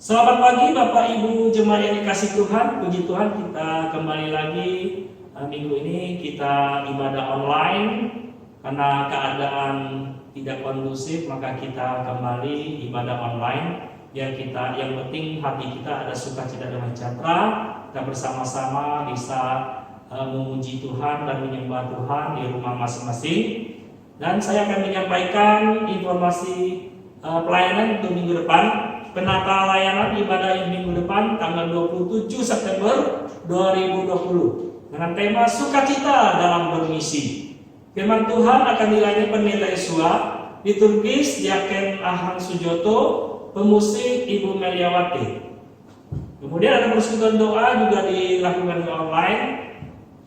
Selamat pagi Bapak Ibu jemaat yang dikasih Tuhan. Puji Tuhan, kita kembali lagi minggu ini kita ibadah online karena keadaan tidak kondusif, maka kita kembali ibadah online. Yang penting hati kita ada sukacita dan sejahtera. Kita bersama-sama bisa memuji Tuhan dan menyembah Tuhan di rumah masing-masing. Dan saya akan menyampaikan informasi pelayanan untuk minggu depan. Penata layanan ibadah minggu depan tanggal 27 September 2020 dengan tema sukacita dalam bermisi. Firman Tuhan akan dilayani Pendeta Yesua, liturgis Diaken Ahang Sujoto, pemusik Ibu Meliawati. Kemudian ada persekutuan doa juga dilakukan online.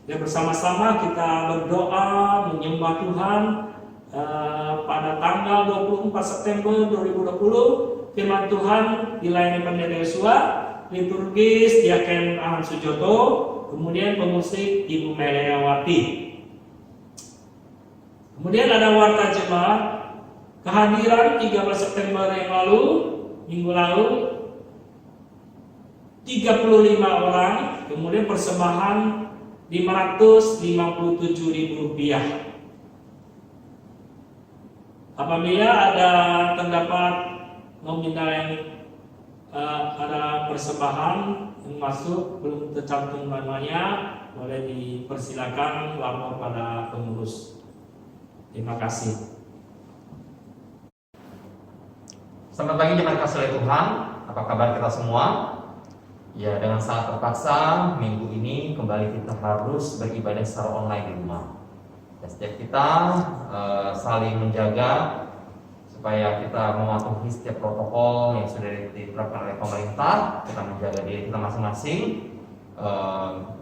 Dan bersama-sama kita berdoa menyembah Tuhan pada tanggal 24 September 2020. Firman Tuhan dilayani Pendeta Yesua, liturgis Diaken Ahang Sujoto, kemudian pemusik Ibu Meliawati. Kemudian ada warta jemaat kehadiran 13 September yang lalu, minggu lalu 35 orang, kemudian persembahan Rp557.000. Apabila ada terdapat nominal yang ada persembahan yang masuk belum tercantum namanya, boleh dipersilakan lapor pada pengurus. Terima kasih. Selamat pagi jemaat kasih oleh Tuhan. Apa kabar kita semua? Ya, dengan sangat terpaksa minggu ini kembali kita harus beribadah secara online di rumah. Dan setiap kita saling menjaga supaya kita mematuhi setiap protokol yang sudah diterapkan oleh pemerintah. Kita menjaga diri kita masing-masing.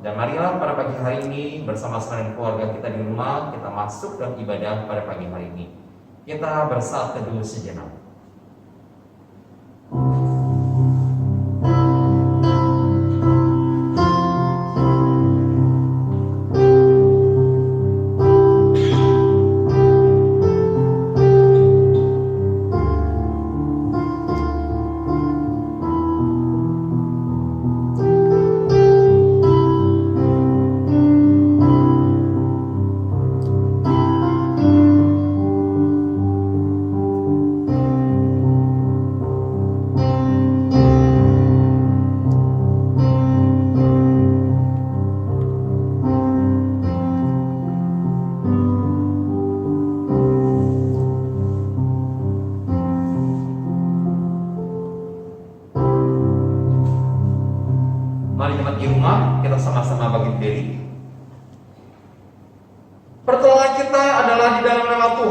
Dan marilah pada pagi hari ini bersama-sama dengan keluarga kita di rumah, kita masuk dalam ibadah pada pagi hari ini. Kita bersaat teduh sejenak.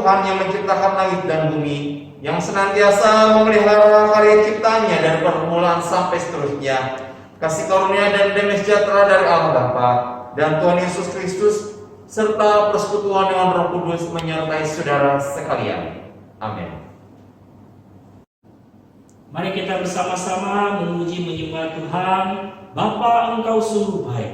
Yang menciptakan langit dan bumi, yang senantiasa memelihara karya ciptanya dari permulaan sampai seterusnya. Kasih karunia dan damai sejahtera dari Allah Bapa dan Tuhan Yesus Kristus serta persekutuan dengan Roh Kudus menyertai saudara sekalian. Amin. Mari kita bersama-sama memuji menyembah Tuhan. Bapa, Engkau sungguh baik.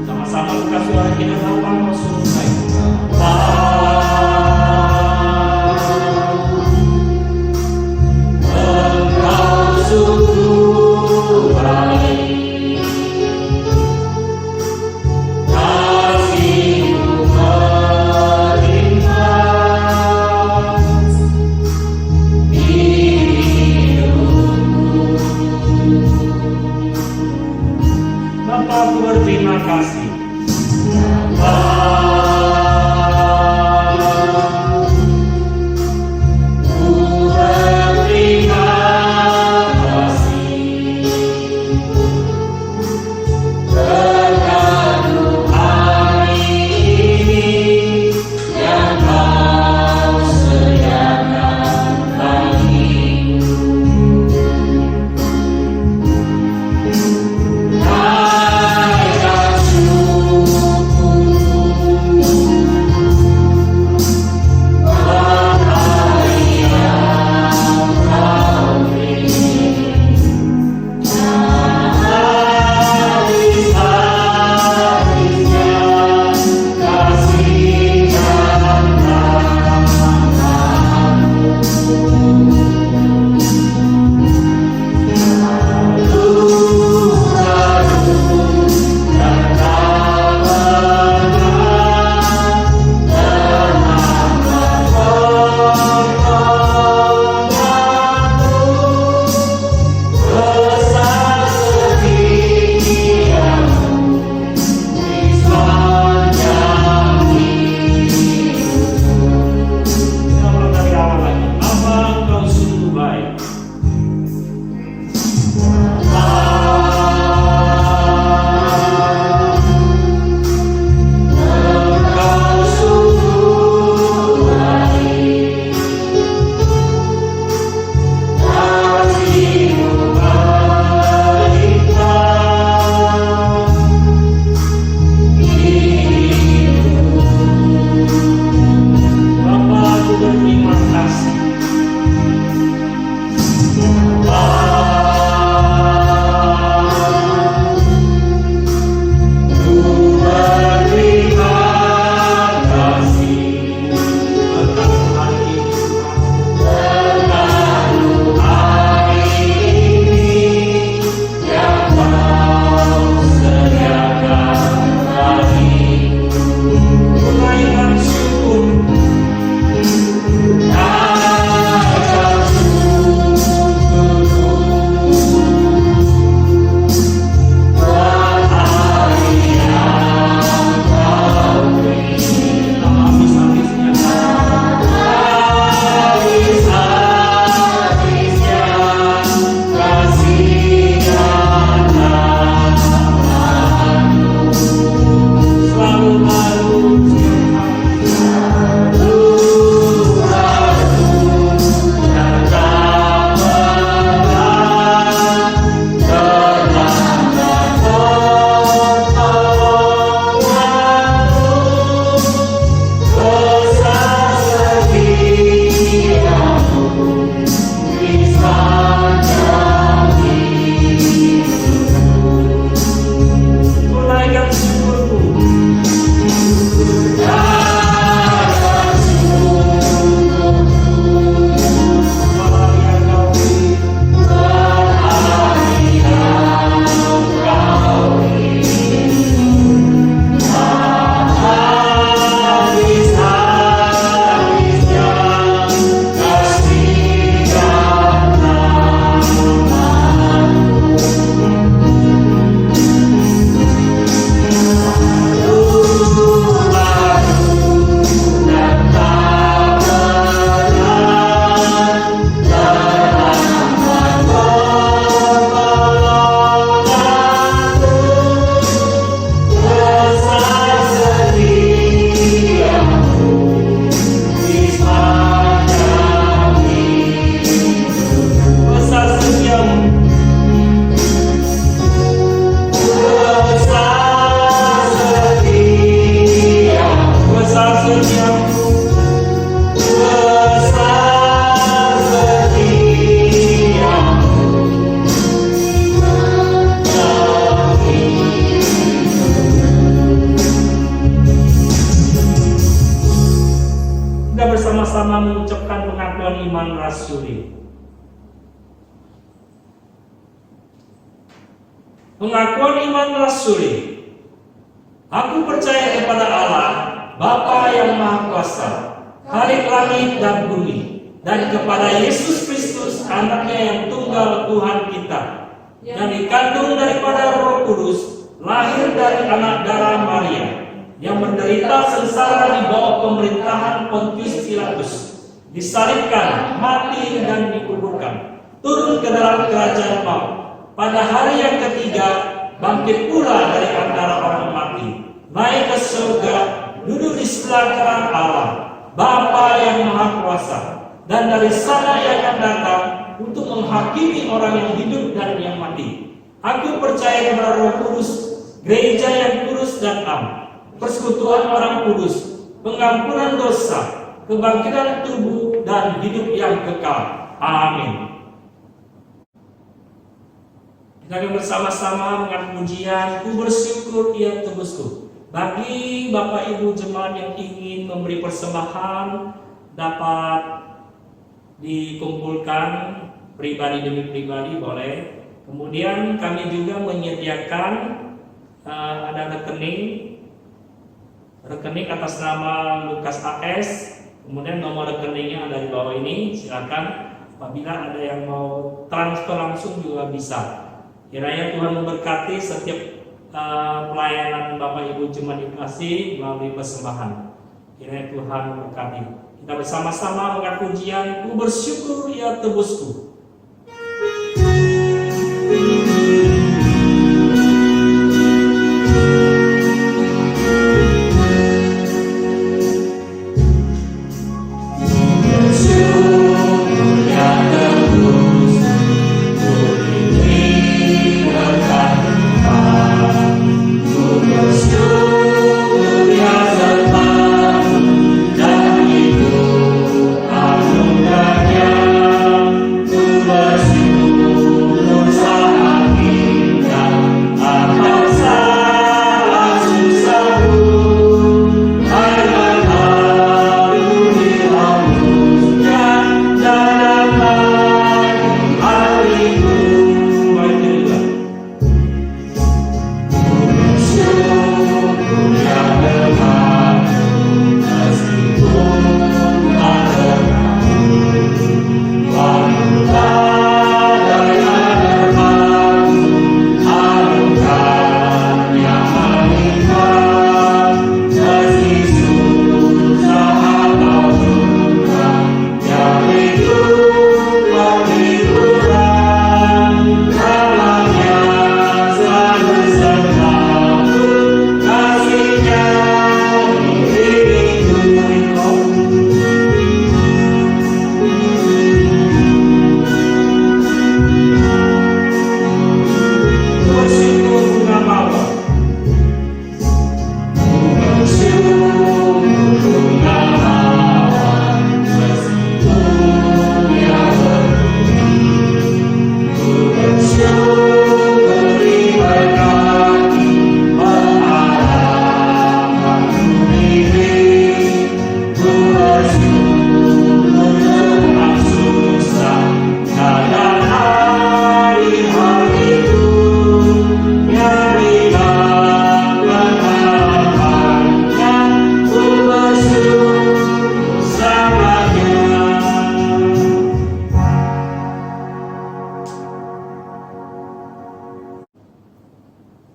Sama-sama mengucapkan pengakuan iman rasuli. Pengakuan iman rasuli. Aku percaya kepada Allah, Bapa yang Maha Kuasa, Khalik langit dan bumi, dan kepada Yesus Kristus, Anaknya yang tunggal Tuhan kita, yang dikandung daripada Roh Kudus, lahir dari anak darah Maria, yang menderita sengsara di bawah pemerintahan Pontius Pilatus, disalibkan, mati dan dikuburkan, turun ke dalam kerajaan maut. Pada hari yang ketiga, bangkit pula dari antara orang mati, naik ke surga, duduk di sebelah kanan Allah, Bapa yang Maha Kuasa, dan dari sana Ia akan datang untuk menghakimi orang yang hidup dan yang mati. Aku percaya kepada Roh Kudus, gereja yang kudus dan am, persekutuan orang kudus, pengampunan dosa, kebangkitan tubuh dan hidup yang kekal. Amin. Kita akan bersama-sama mengaku pujian, ku bersyukur Ia tebusku. Bagi Bapak Ibu jemaat yang ingin memberi persembahan, dapat dikumpulkan pribadi demi pribadi boleh. Kemudian kami juga menyediakan ada rekening atas nama Lukas AS. Kemudian nomor rekeningnya ada di bawah ini. Silakan apabila ada yang mau transfer langsung juga bisa. Kiranya Tuhan memberkati setiap pelayanan Bapak Ibu jemaat dikasih melalui persembahan. Kiranya Tuhan memberkati. Kita bersama-sama mengaku pujian, ku bersyukur Ia tebusku.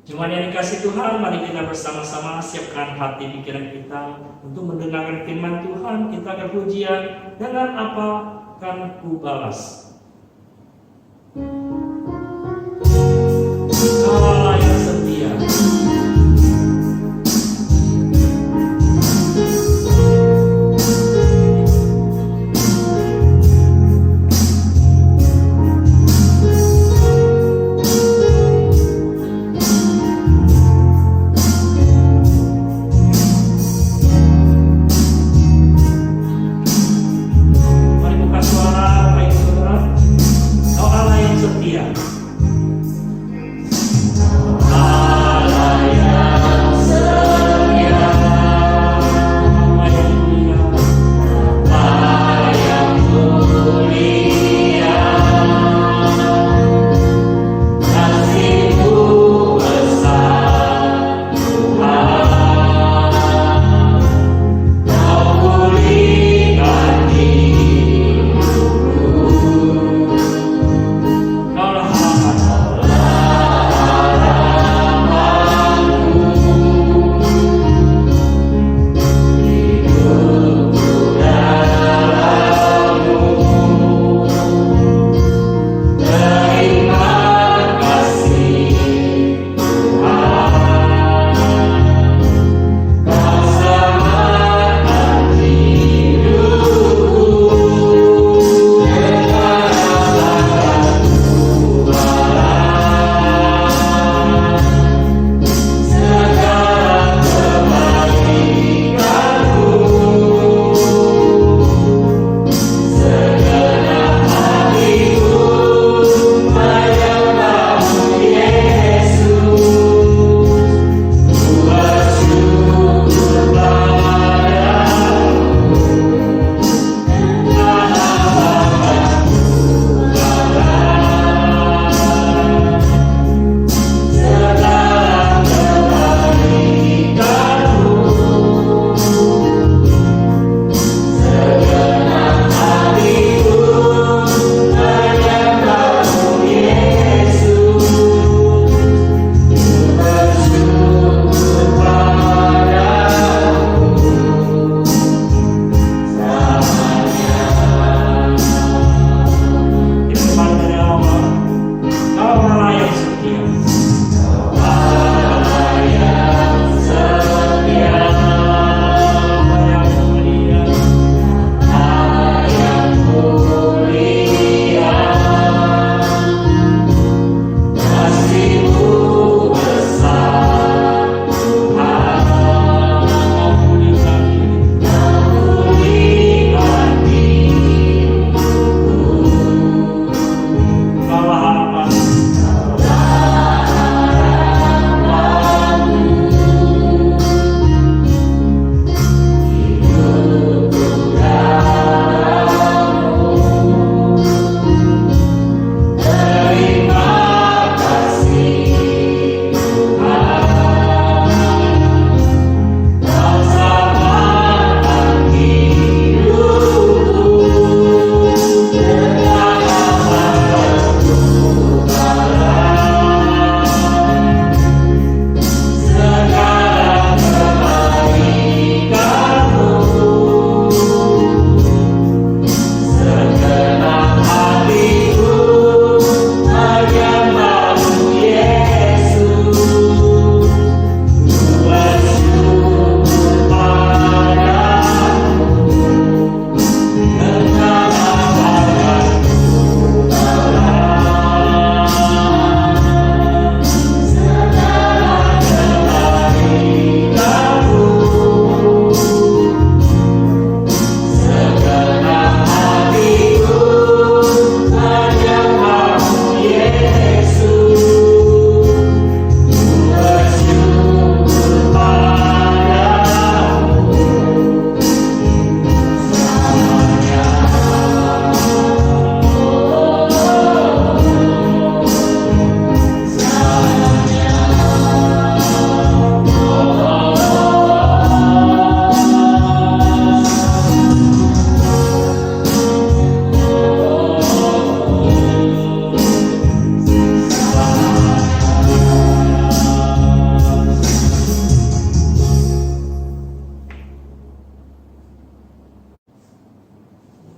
Jemaat yang dikasih Tuhan, mari kita bersama-sama siapkan hati pikiran kita untuk mendengarkan firman Tuhan. Kita akan pujian, dengan apa akan ku balas. Allah yang setia. Setia.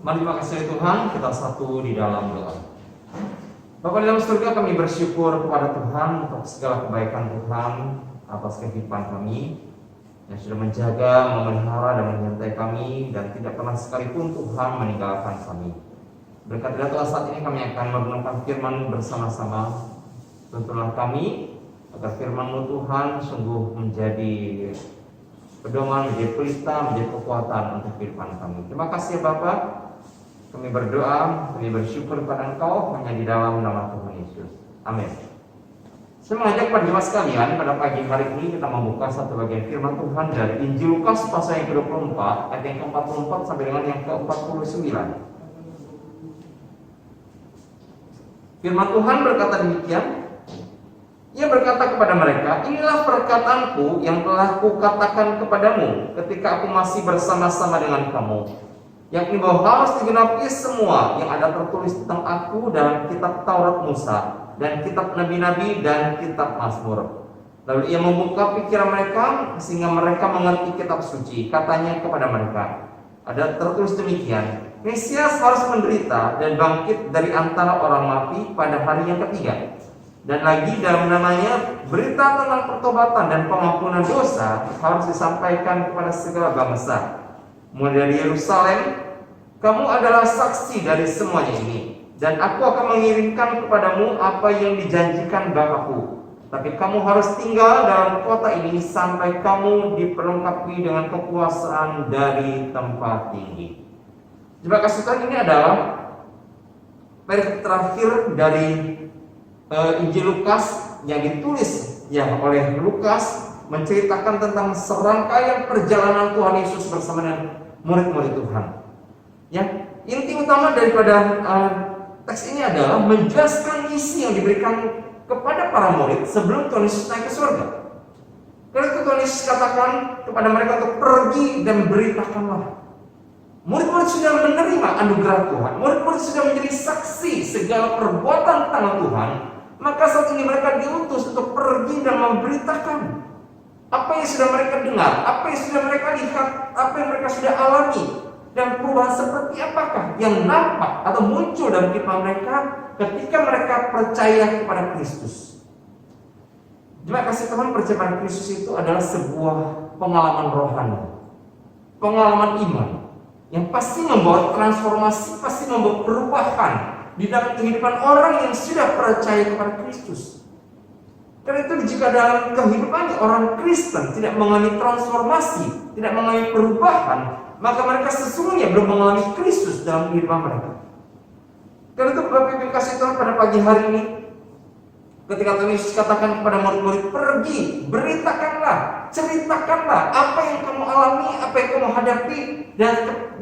Mari terima kasih Tuhan, kita satu di dalam doa. Bapa di dalam surga, kami bersyukur kepada Tuhan untuk segala kebaikan Tuhan atas kehidupan kami yang sudah menjaga, memelihara dan menyertai kami, dan tidak pernah sekalipun Tuhan meninggalkan kami. Berkat Tuhan saat ini kami akan merenungkan firman bersama-sama. Tuntunlah kami agar firman-Mu Tuhan sungguh menjadi pedoman, menjadi pelita, menjadi kekuatan untuk kehidupan kami. Terima kasih Bapak. Kami berdoa, kami bersyukur kepada Engkau hanya di dalam nama Tuhan Yesus. Amin. Saya mengajak kepada jemaat sekalian, pada pagi hari ini kita membuka satu bagian firman Tuhan dari Injil Lukas pasal yang ke-24 ayat yang ke-44 sampai dengan yang ke-49. Firman Tuhan berkata demikian. Ia berkata kepada mereka, inilah perkataanku yang telah kukatakan kepadamu ketika aku masih bersama-sama dengan kamu, yakni bahwa harus digenapi semua yang ada tertulis tentang aku dalam kitab Taurat Musa dan kitab Nabi-Nabi dan kitab Mazmur. Lalu ia membuka pikiran mereka sehingga mereka mengerti kitab suci. Katanya kepada mereka, ada tertulis demikian, Mesias harus menderita dan bangkit dari antara orang mati pada hari yang ketiga. Dan lagi dalam namanya berita tentang pertobatan dan pengampunan dosa harus disampaikan kepada segala bangsa. Mulai dari Yerusalem, kamu adalah saksi dari semuanya ini. Dan aku akan mengirimkan kepadamu apa yang dijanjikan Bapakku. Tapi kamu harus tinggal dalam kota ini sampai kamu diperlengkapi dengan kekuasaan dari tempat tinggi. Terima kasih Tuhan, ini adalah perikop terakhir dari Injil Lukas yang ditulis oleh Lukas, menceritakan tentang serangkaian perjalanan Tuhan Yesus bersama dengan murid-murid Tuhan. Inti utama daripada teks ini adalah menjelaskan misi yang diberikan kepada para murid sebelum Tuhan Yesus naik ke surga. Karena itu Tuhan Yesus katakan kepada mereka untuk pergi dan beritakanlah. Murid-murid sudah menerima anugerah Tuhan, murid-murid sudah menjadi saksi segala perbuatan tangan Tuhan. Maka saat ini mereka diutus untuk pergi dan memberitakan apa yang sudah mereka dengar, apa yang sudah mereka lihat, apa yang mereka sudah alami, dan perubahan seperti apakah yang nampak atau muncul dalam kehidupan mereka ketika mereka percaya kepada Kristus. Terima kasih Tuhan, percaya pada Kristus itu adalah sebuah pengalaman rohani, pengalaman iman yang pasti membawa transformasi, pasti membawa perubahan di dalam kehidupan orang yang sudah percaya kepada Kristus. Karena itu jika dalam kehidupan orang Kristen tidak mengalami transformasi, tidak mengalami perubahan, maka mereka sesungguhnya belum mengalami Kristus dalam kehidupan mereka. Karena itu Bapak Ibu kasih Tuhan, pada pagi hari ini ketika Tuhan Yesus katakan kepada murid-murid, pergi, beritakanlah, ceritakanlah apa yang kamu alami, apa yang kamu hadapi,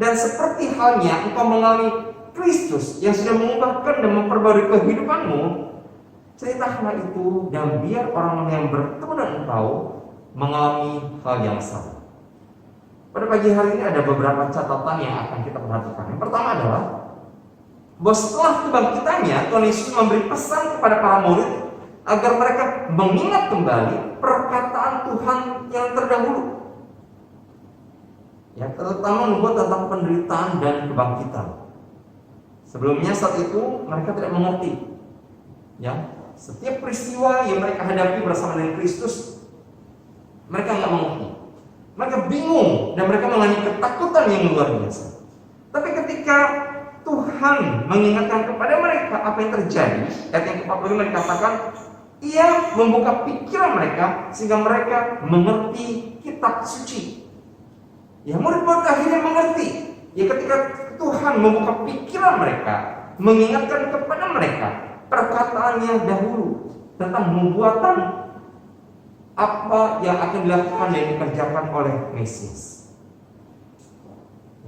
dan seperti halnya engkau mengalami Kristus yang sudah mengubahkan dan memperbarui kehidupanmu, ceritakanlah itu dan biar orang yang bertemu dengan engkau mengalami hal yang sama. Pada pagi hari ini ada beberapa catatan yang akan kita perhatikan. Yang pertama adalah bahwa setelah kebangkitannya, Tuhan Yesus memberi pesan kepada para murid agar mereka mengingat kembali perkataan Tuhan yang terdahulu, terutama membuat tentang penderitaan dan kebangkitan. Sebelumnya saat itu mereka tidak mengerti, setiap peristiwa yang mereka hadapi bersama dengan Kristus, mereka nggak mengerti, mereka bingung dan mereka mengalami ketakutan yang luar biasa. Tapi ketika Tuhan mengingatkan kepada mereka apa yang terjadi, ayat yang ke-45 dikatakan, Ia membuka pikiran mereka sehingga mereka mengerti kitab suci. Murid-murid akhirnya mengerti. Ketika Tuhan membuka pikiran mereka, mengingatkan kepada mereka perkataannya dahulu tentang nubuatan apa yang akan dilakukan dan dikerjakan oleh Mesias.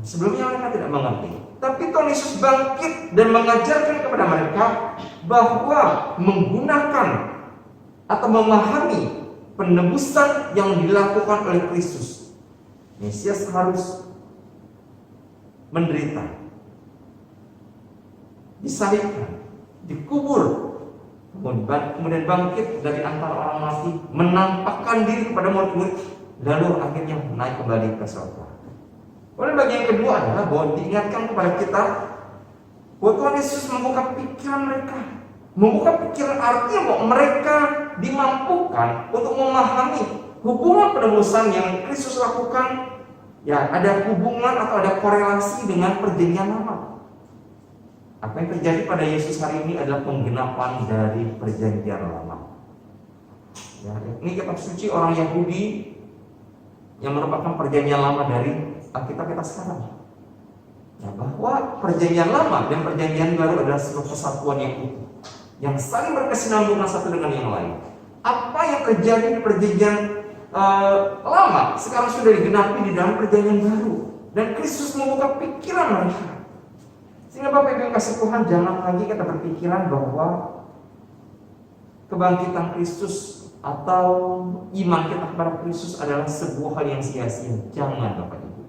Sebelumnya mereka tidak mengerti, tapi Tuhan Yesus bangkit dan mengajarkan kepada mereka bahwa menggunakan atau memahami penebusan yang dilakukan oleh Kristus, Mesias harus menderita, disalibkan, dikubur, kemudian bangkit dari antara orang mati, menampakkan diri kepada murid-murid, lalu akhirnya naik kembali ke surga. Kemudian bagian kedua adalah bahwa diingatkan kepada kita bahwa Tuhan Yesus membuka pikiran mereka. Membuka pikiran artinya bahwa mereka dimampukan untuk memahami hubungan penebusan yang Kristus lakukan. Ya, ada hubungan atau ada korelasi dengan perjanjian lama. Apa yang terjadi pada Yesus hari ini adalah penggenapan dari perjanjian lama. Ya, ini kitab suci orang Yahudi yang merupakan perjanjian lama dari Alkitab kita sekarang. Ya, bahwa perjanjian lama dan perjanjian baru adalah sebuah kesatuan yang utuh, yang saling berkesinambungan satu dengan yang lain. Apa yang terjadi di perjanjian lama sekarang sudah digenapi di dalam perjanjian baru, dan Kristus membuka pikiran mereka. Sehingga Bapak Ibu yang kasih Tuhan, jangan lagi kita berpikiran bahwa kebangkitan Kristus atau iman kita kepada Kristus adalah sebuah hal yang sia-sia. Jangan Bapak Ibu.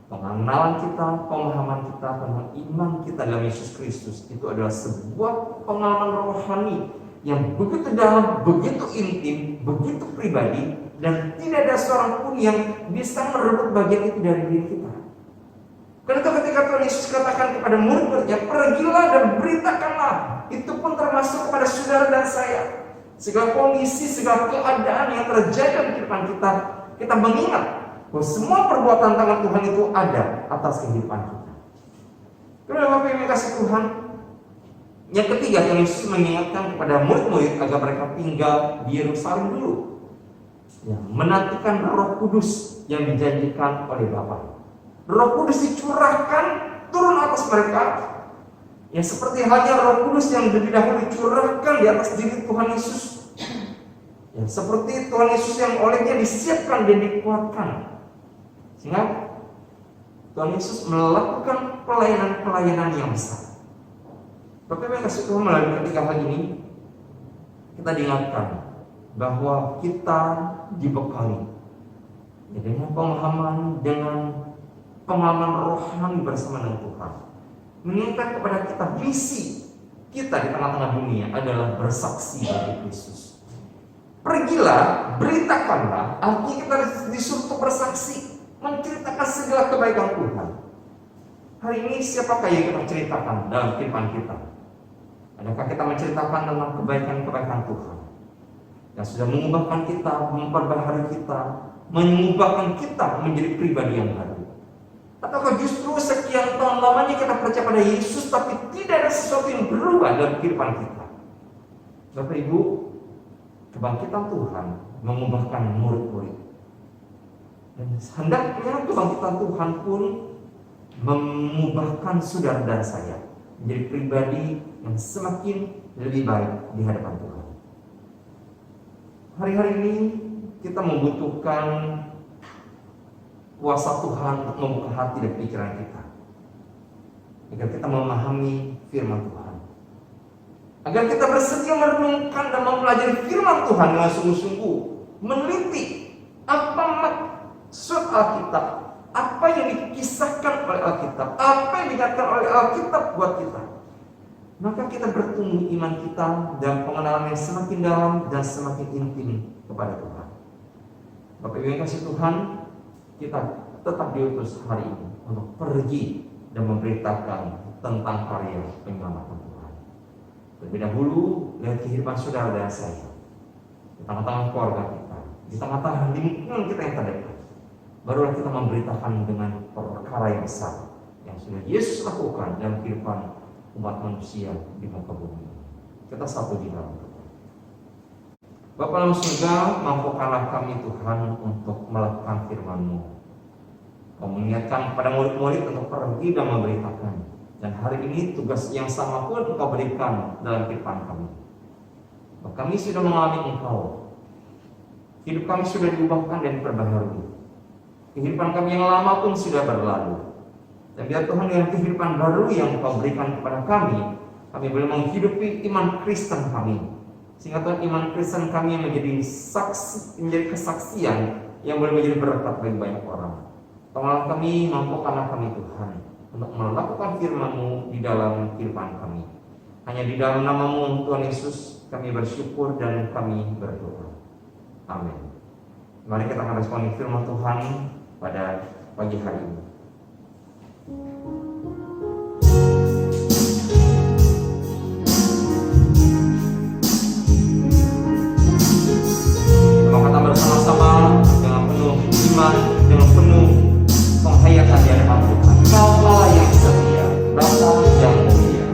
Pengenalan kita, pemahaman kita tentang iman kita dalam Yesus Kristus itu adalah sebuah pengalaman rohani yang begitu dalam, begitu intim, begitu pribadi, dan tidak ada seorang pun yang bisa merebut bagian itu dari diri kita. Karena ketika Tuhan Yesus katakan kepada murid-muridnya, pergilah dan beritakanlah, itu pun termasuk kepada saudara dan saya. Segala kondisi, segala keadaan yang terjadi dalam kehidupan kita, kita mengingat bahwa semua perbuatan tangan Tuhan itu ada atas kehidupan kita. Kemudian Bapak yang kasih Tuhan, yang ketiga, yang Yesus mengingatkan kepada murid-murid agar mereka tinggal di Yerusalem dulu, ya, menantikan Roh Kudus yang dijanjikan oleh Bapa. Roh Kudus dicurahkan turun atas mereka, ya seperti halnya Roh Kudus yang lebih dahulu dicurahkan di atas diri Tuhan Yesus. Ya, seperti Tuhan Yesus yang olehnya disiapkan dan dikuatkan, sehingga Tuhan Yesus melakukan pelayanan-pelayanan yang besar. Bapak Ibu yang kasih Tuhan, melalui ketiga hal ini kita diingatkan bahwa kita dibekali ya, dengan pemahaman, dengan pengalaman rohani bersama dengan Tuhan. Mengingatkan kepada kita misi kita di tengah-tengah dunia adalah bersaksi bagi Kristus. Pergilah, beritakanlah, artinya kita disuruh untuk bersaksi, menceritakan segala kebaikan Tuhan. Hari ini siapakah yang kita ceritakan dalam kehidupan kita? Adakah kita menceritakan tentang kebaikan-kebaikan Tuhan yang sudah mengubahkan kita, memperbaharui kita, mengubahkan kita menjadi pribadi yang baru? Ataukah justru sekian tahun lamanya kita percaya pada Yesus, tapi tidak ada sesuatu yang berubah dalam kehidupan kita? Bapak Ibu, kebangkitan Tuhan mengubahkan murid-murid, dan hendaknya kebangkitan Tuhan pun mengubahkan saudara dan saya menjadi pribadi yang semakin lebih baik di hadapan Tuhan. Hari-hari ini kita membutuhkan kuasa Tuhan untuk membuka hati dan pikiran kita, agar kita memahami firman Tuhan, agar kita bersedia merenungkan dan mempelajari firman Tuhan dengan sungguh-sungguh, meneliti apa maksud Alkitab, apa yang dikisahkan oleh Alkitab, apa yang dikatakan oleh Alkitab buat kita. Maka kita bertumbuh iman kita dan pengenalan yang semakin dalam dan semakin intim kepada Tuhan. Bapak Ibu yang kasih Tuhan, kita tetap diutus hari ini untuk pergi dan memberitakan tentang karya penyelamatan Tuhan. Terlebih dahulu lihat kehidupan saudara dan saya, di tengah-tengah keluarga kita, di tengah-tengah lingkungan kita yang terdekat. Barulah kita memberitakan dengan perkara yang besar yang sudah Yesus lakukan dalam kehidupan umat manusia di muka bumi. Kita satu di dalam Tuhan. Bapa dalam surga, mampukanlah kami Tuhan untuk melakukan firman-Mu. Kau mengingatkan kepada murid-murid untuk pergi dan memberitakan. Dan hari ini tugas yang sama pun Engkau berikan dalam kehidupan kami. Bahwa kami sudah mengalami Engkau. Hidup kami sudah diubahkan dan diperbaharui. Kehidupan kami yang lama pun sudah berlalu. Dan biar Tuhan dengan kehidupan baru yang Engkau berikan kepada kami boleh menghidupi iman Kristen kami. Sehingga Tuhan, iman Kristen kami yang menjadi saksi, menjadi kesaksian yang boleh menjadi berkat bagi banyak orang. Tolonglah kami, mampukanlah kami Tuhan untuk melakukan firman-Mu di dalam kehidupan kami. Hanya di dalam nama-Mu Tuhan Yesus kami bersyukur dan kami berdoa. Amin. Mari kita meresponi firman Tuhan pada pagi hari ini. Kita mau kata bersama-sama dengan penuh iman, dengan penuh penghayatan di hadapan Tuhan. Kau Allah yang setia, Bapa yang mulia.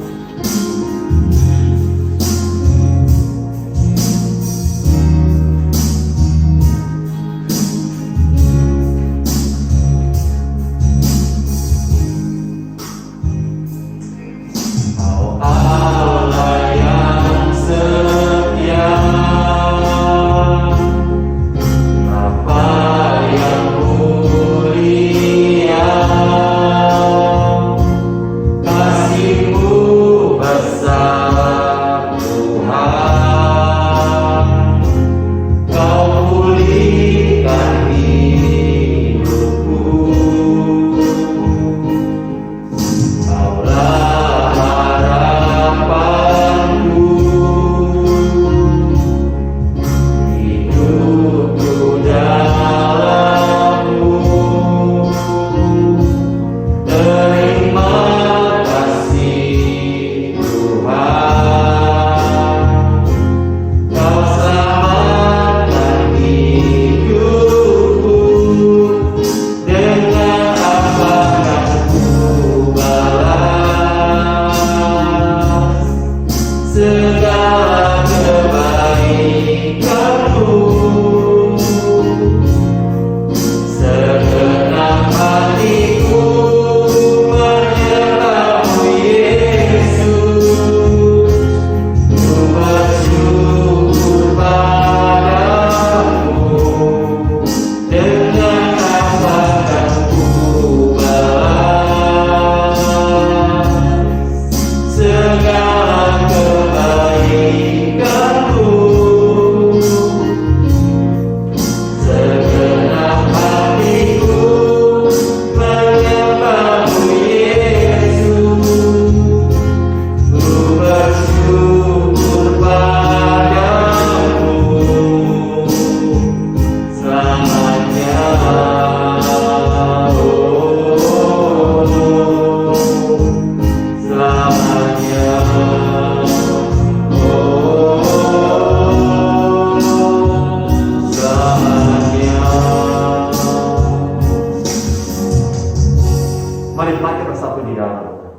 Mari bersatu di dalam doa.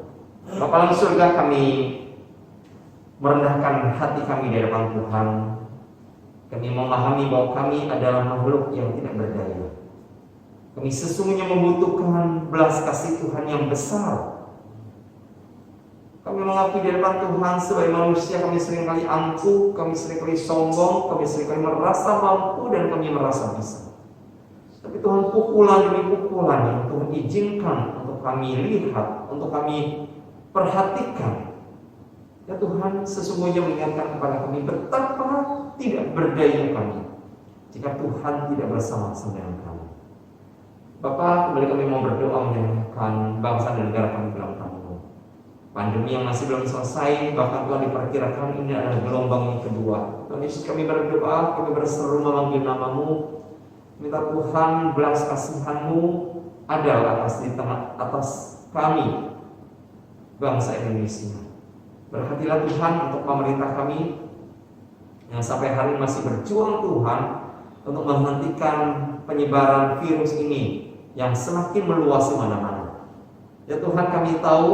Bapa dalam surga, kami merendahkan hati kami di hadapan Tuhan. Kami memahami bahwa kami adalah makhluk yang tidak berdaya. Kami sesungguhnya membutuhkan belas kasih Tuhan yang besar. Kami mengakui di hadapan Tuhan sebagai manusia, kami seringkali angkuh, kami seringkali sombong, kami seringkali merasa mampu dan kami merasa bisa. Tapi Tuhan, pukulan demi pukulan yang Tuhan izinkan untuk kami lihat, untuk kami perhatikan, ya Tuhan, sesungguhnya mengingatkan kepada kami betapa tidak berdaya kami jika Tuhan tidak bersama-sama dengan kami. Bapa, kembali kami mau berdoa menyerahkan bangsa dan negara kami dalam tangan-Mu. Pandemi yang masih belum selesai, bahkan Tuhan diperkirakan ini adalah gelombang yang kedua. Tuhan Yesus, kami berdoa, kami berseru memanggil nama-Mu, minta Tuhan belas kasihan-Mu adalah atas kami, bangsa Indonesia. Berhatilah Tuhan untuk pemerintah kami yang sampai hari ini masih berjuang Tuhan untuk menghentikan penyebaran virus ini yang semakin meluas di mana-mana. Ya Tuhan, kami tahu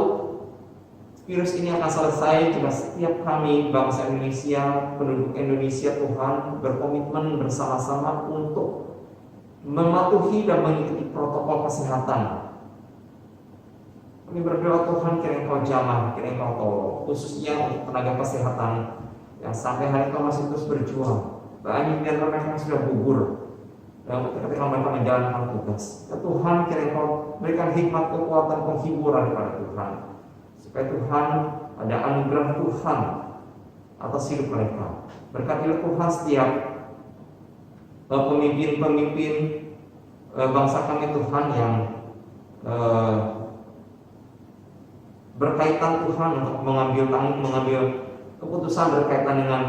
virus ini akan selesai jika setiap kami, bangsa Indonesia, penduduk Indonesia, Tuhan, berkomitmen bersama-sama untuk mematuhi dan mengikuti protokol kesehatan. Kami berdoa Tuhan, kiranya Engkau jamah, kiranya Engkau tolong, khususnya untuk tenaga kesehatan yang sampai hari ini masih terus berjuang. Banyak di antara mereka yang sudah gugur dan ketika mereka menjalankan tugas. Ya Tuhan, kiranya Engkau berikan hikmat, kekuatan, penghiburan kepada Tuhan, supaya Tuhan ada anugerah Tuhan atas hidup mereka. Berkatilah Tuhan setiap pemimpin-pemimpin bangsa kami Tuhan yang berkaitan Tuhan untuk mengambil keputusan berkaitan dengan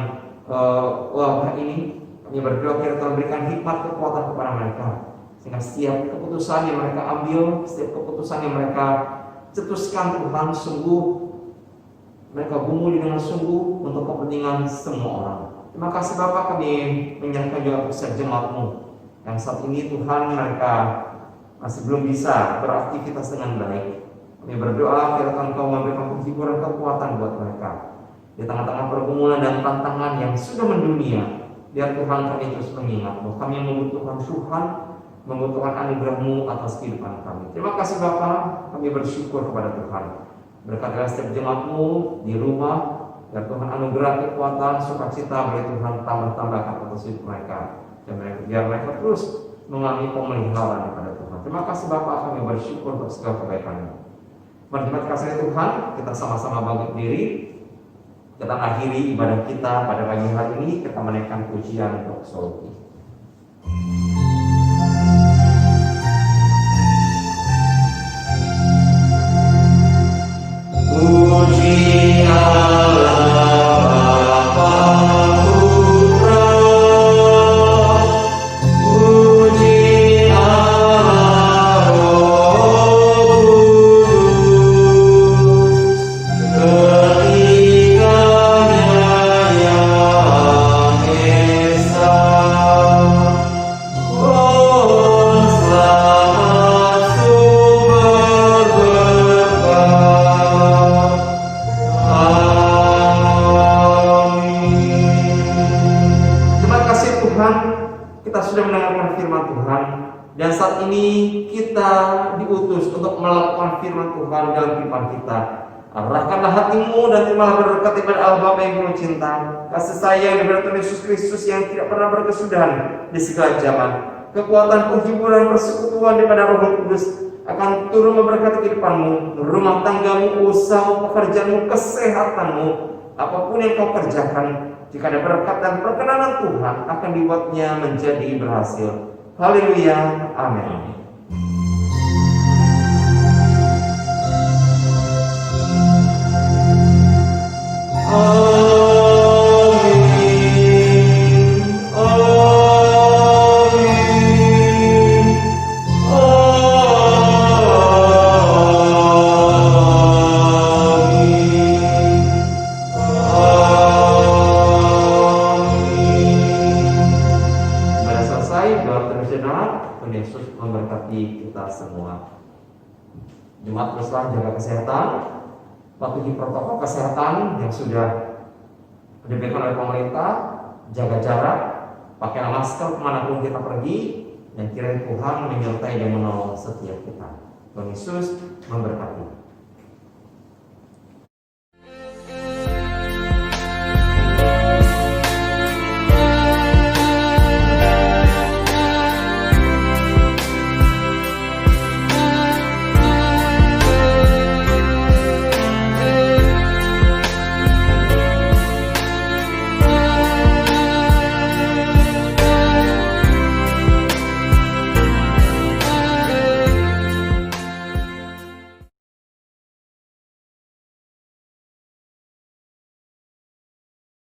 wabah ini. Kami berdoa kiranya Tuhan berikan hikmat, kekuatan kepada mereka Sehingga setiap keputusan yang mereka ambil, setiap keputusan yang mereka cetuskan Tuhan, sungguh mereka gumuli dengan sungguh untuk kepentingan semua orang. Terima kasih Bapak, kami menyerahkan juga setiap jemaat-Mu yang saat ini Tuhan mereka masih belum bisa beraktivitas dengan baik. Kami berdoa kiranya Engkau memberikan penghiburan kekuatan buat mereka di tengah-tengah pergumulan dan tantangan yang sudah mendunia. Biar Tuhan kami terus mengingat bahwa kami membutuhkan Tuhan, membutuhkan anugerah-Mu atas kehidupan kami. Terima kasih Bapa, kami bersyukur kepada Tuhan. Berkatilah setiap jemaat-Mu di rumah, biar Tuhan anugerah kekuatan, sukacita bagi Tuhan tambah-tambahkan atas hidup mereka. Dan biar mereka terus mengalami pemeliharaan kepada Tuhan. Terima kasih Bapa, kami bersyukur untuk segala kebaikan-Mu. Mari terima kasih Tuhan, kita sama-sama bangkit diri. Kita akhiri ibadah kita pada pagi hari ini, kita menaikkan pujian untuk Soloki. Puji Allah Bapa Putra, puji Allah Roh Kudus, ketiganya yang esa. Oh selamat sumber berkah. Terima kasih Tuhan, kita sudah mendengarkan firman Tuhan, dan saat ini kita diutus untuk melakukan firman Tuhan dalam kehidupan kita. Arahkanlah hatimu dan terimalah berkat daripada Allah Bapa yang penuh cinta, kasih sayang daripada Tuhan Yesus Kristus yang tidak pernah berkesudahan di segala zaman, kekuatan penghiburan persekutuan daripada Roh Kudus akan turun memberkati kehidupanmu, rumah tanggamu, usaha, pekerjaanmu, kesehatanmu, apapun yang kau kerjakan. Jika ada berkat dan perkenanan Tuhan, akan dibuatnya menjadi berhasil. Haleluya, amin. Tuhan Yesus memberkati kita semua. Jemaat teruslah jaga kesehatan, patuhi protokol kesehatan yang sudah diberikan oleh pemerintah, jaga jarak, pakai masker kemanapun kita pergi, dan kiranya Tuhan menyertai dan menolong setiap kita. Tuhan Yesus memberkati.